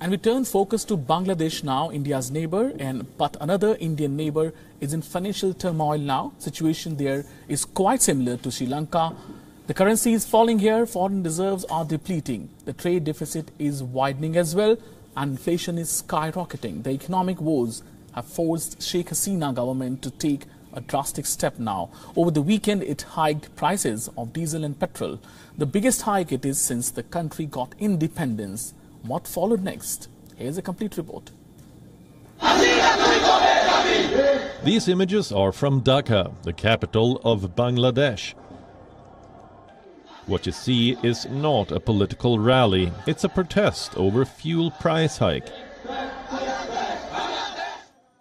And we turn focus to Bangladesh now, India's neighbor, but another Indian neighbor is in financial turmoil now. Situation there is quite similar to Sri Lanka. The currency is falling here, foreign reserves are depleting. The trade deficit is widening as well, and inflation is skyrocketing. The economic woes have forced Sheikh Hasina government to take a drastic step now. Over the weekend, it hiked prices of diesel and petrol. The biggest hike it is since the country got independence. What followed next? Here's a complete report. These images are from Dhaka, the capital of Bangladesh. What you see is not a political rally, it's a protest over fuel price hike.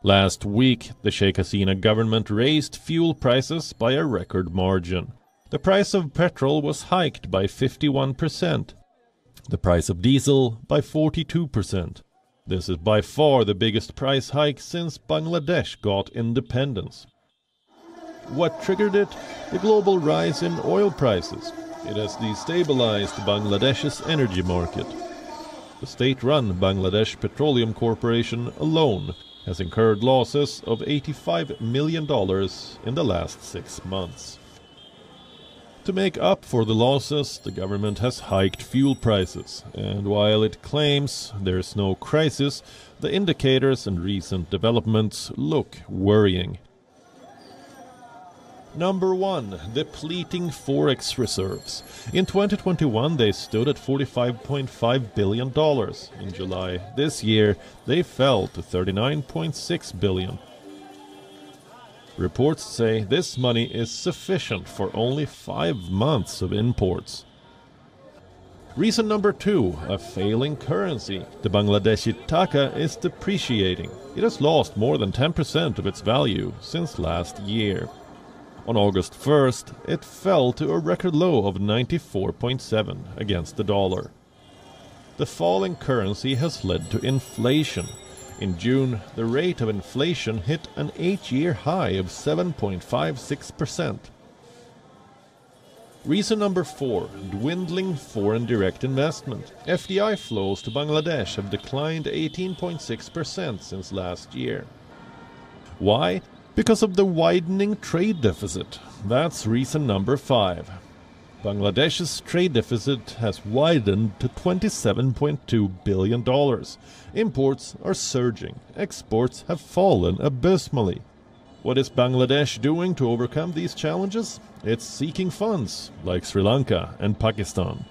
Last week, the Sheikh Hasina government raised fuel prices by a record margin. The price of petrol was hiked by 51%. The price of diesel by 42%. This is by far the biggest price hike since Bangladesh got independence. What triggered it? The global rise in oil prices. It has destabilized Bangladesh's energy market. The state-run Bangladesh Petroleum Corporation alone has incurred losses of $85 million in the last 6 months. To make up for the losses, the government has hiked fuel prices, and while it claims there's no crisis, the indicators and recent developments look worrying. Number 1. Depleting forex reserves. In 2021 they stood at $45.5 billion. In July this year they fell to $39.6 billion. Reports say this money is sufficient for only 5 months of imports. Reason number 2, a failing currency. The Bangladeshi taka is depreciating. It has lost more than 10% of its value since last year. On August 1st, it fell to a record low of 94.7 against the dollar. The falling currency has led to inflation. In June, the rate of inflation hit an 8-year high of 7.56%. Reason number 4, dwindling foreign direct investment. FDI flows to Bangladesh have declined 18.6% since last year. Why? Because of the widening trade deficit. That's reason number 5. Bangladesh's trade deficit has widened to $27.2 billion. Imports are surging. Exports have fallen abysmally. What is Bangladesh doing to overcome these challenges? It's seeking funds, like Sri Lanka and Pakistan.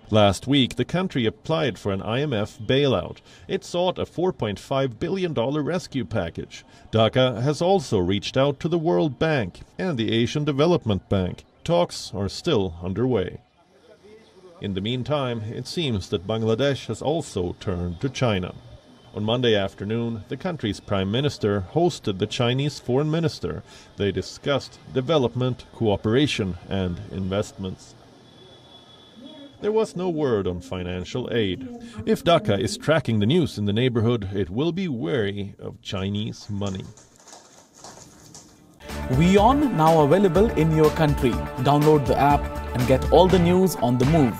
Last week, the country applied for an IMF bailout. It sought a $4.5 billion rescue package. Dhaka has also reached out to the World Bank and the Asian Development Bank. Talks are still underway. In the meantime, it seems that Bangladesh has also turned to China. On Monday afternoon, the country's prime minister hosted the Chinese foreign minister. They discussed development, cooperation, and investments. There was no word on financial aid. If Dhaka is tracking the news in the neighborhood, it will be wary of Chinese money. WION now available in your country. Download the app and get all the news on the move.